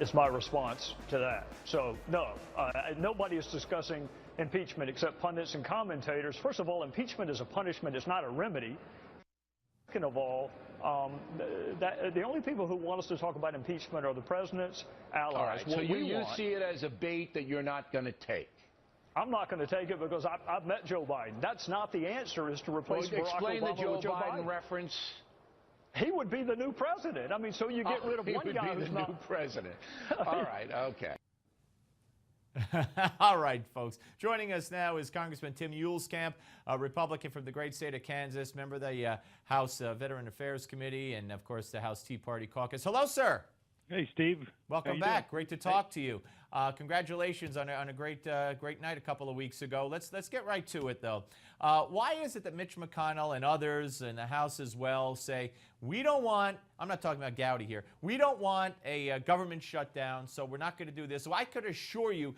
is my response to that. So, no, nobody is discussing impeachment except pundits and commentators. First of all, impeachment is a punishment. It's not a remedy. Second of all, the only people who want us to talk about impeachment are the president's allies. All right, so you see it as a bait that you're not going to take. I'm not going to take it because I've met Joe Biden. That's not the answer, is to replace Barack Explain Obama the Joe with Joe Biden reference. He would be the new president. I mean, so you get rid of one guy who's not... He would be the new president. All right, okay. All right, folks. Joining us now is Congressman Tim Huelskamp, a Republican from the great state of Kansas, member of the House Veteran Affairs Committee, and, of course, the House Tea Party Caucus. Hello, sir. Hey, Steve. Welcome back. Great to talk to you. Congratulations on a great night a couple of weeks ago. Let's get right to it, though. Why is it that Mitch McConnell and others in the House as well say, we don't want, I'm not talking about Gowdy here, we don't want a government shutdown, so we're not going to do this. So I could assure you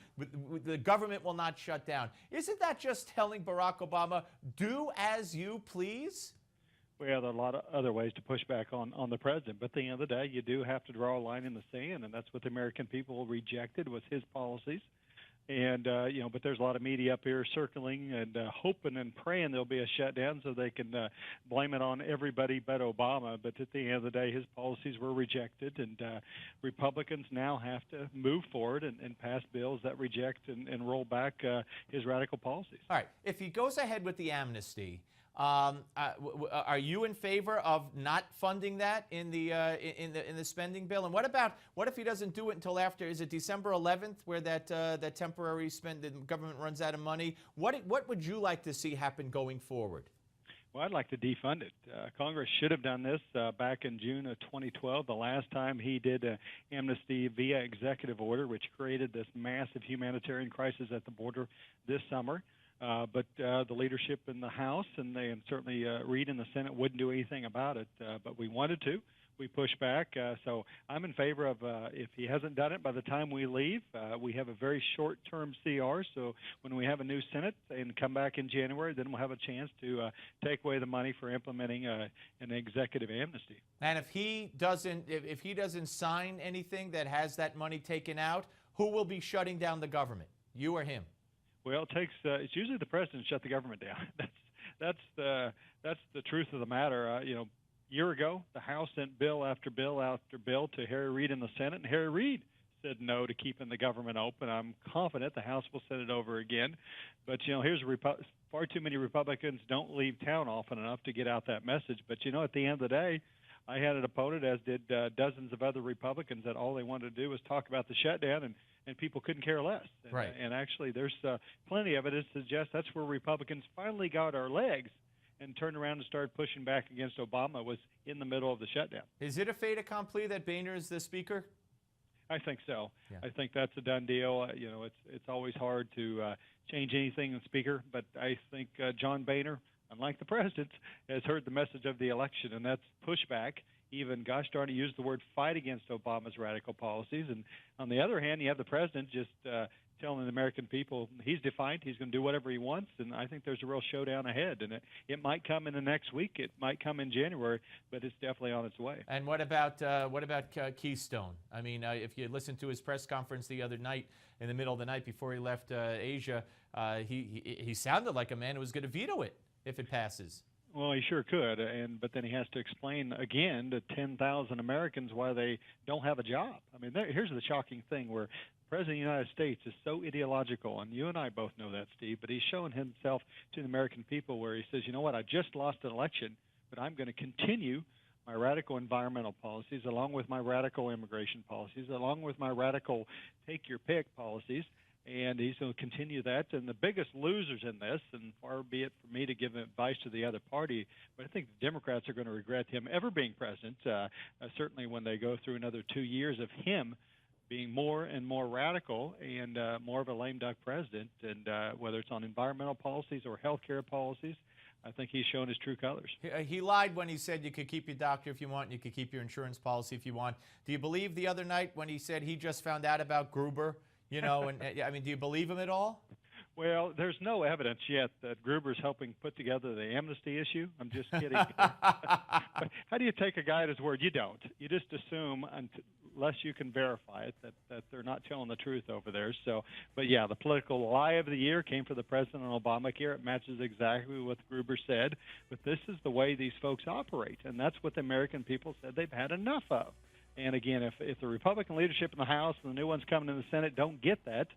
the government will not shut down. Isn't that just telling Barack Obama, do as you please? Well, there are a lot of other ways to push back on the president, but at the end of the day, you do have to draw a line in the sand, and that's what the American people rejected was his policies. And, but there's a lot of media up here circling and hoping and praying there'll be a shutdown so they can blame it on everybody but Obama. But at the end of the day, his policies were rejected, and Republicans now have to move forward and pass bills that reject and roll back his radical policies. All right. If he goes ahead with the amnesty, are you in favor of not funding that in the spending bill? And what if he doesn't do it until after? Is it December 11th, where that temporary the government runs out of money? What would you like to see happen going forward? Well, I'd like to defund it. Congress should have done this back in June of 2012, the last time he did amnesty via executive order, which created this massive humanitarian crisis at the border this summer. But the leadership in the House and certainly Reid in the Senate wouldn't do anything about it. But we wanted to. We pushed back. So I'm in favor of if he hasn't done it by the time we leave, we have a very short-term CR. So when we have a new Senate and come back in January, then we'll have a chance to take away the money for implementing an executive amnesty. And if he doesn't sign anything that has that money taken out, who will be shutting down the government? You or him? Well, it's usually the president shut the government down. That's the truth of the matter. A year ago, the House sent bill after bill after bill to Harry Reid in the Senate, and Harry Reid said no to keeping the government open. I'm confident the House will send it over again. But here's far too many Republicans don't leave town often enough to get out that message. But at the end of the day, I had an opponent, as did dozens of other Republicans, that all they wanted to do was talk about the shutdown, and people couldn't care less. Right. And actually, there's plenty of evidence to suggest that's where Republicans finally got our legs and turned around and started pushing back against Obama, was in the middle of the shutdown. Is it a fait accompli that Boehner is the speaker? I think so. Yeah. I think that's a done deal. It's always hard to change anything in speaker, but I think John Boehner, unlike the president, has heard the message of the election, and that's pushback. Even, gosh darn it, used the word fight against Obama's radical policies. And on the other hand, you have the president just telling the American people he's defiant, he's going to do whatever he wants, and I think there's a real showdown ahead. And it might come in the next week, it might come in January, but it's definitely on its way. And what about Keystone? I mean, if you listened to his press conference the other night, in the middle of the night before he left Asia, he sounded like a man who was going to veto it if it passes. Well, he sure could, but then he has to explain again to 10,000 Americans why they don't have a job. I mean, here's the shocking thing, where the President of the United States is so ideological, and you and I both know that, Steve, but he's showing himself to the American people where he says, you know what, I just lost an election, but I'm going to continue my radical environmental policies, along with my radical immigration policies, along with my radical take-your-pick policies, and he's going to continue that. And the biggest losers in this, and far be it for me to give advice to the other party, but I think the Democrats are going to regret him ever being president, certainly when they go through another 2 years of him being more and more radical and more of a lame duck president, and whether it's on environmental policies or health care policies, I think he's shown his true colors. He lied when he said you could keep your doctor if you want, and you could keep your insurance policy if you want. Do you believe the other night when he said he just found out about Gruber? And I mean, do you believe him at all? Well, there's no evidence yet that Gruber's helping put together the amnesty issue. I'm just kidding. But how do you take a guy at his word? You don't. You just assume unless you can verify it, that they're not telling the truth over there. So, but yeah, the political lie of the year came for the president on Obamacare. It matches exactly what Gruber said, but this is the way these folks operate, and that's what the American people said they've had enough of. And again, if the Republican leadership in the House and the new ones coming in the Senate don't get that,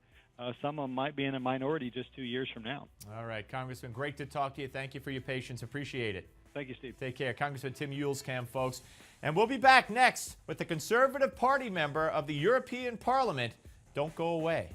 some of them might be in a minority just 2 years from now. All right, Congressman, great to talk to you. Thank you for your patience. Appreciate it. Thank you, Steve. Take care. Congressman Tim Huelskamp, folks. And we'll be back next with the Conservative Party member of the European Parliament. Don't go away.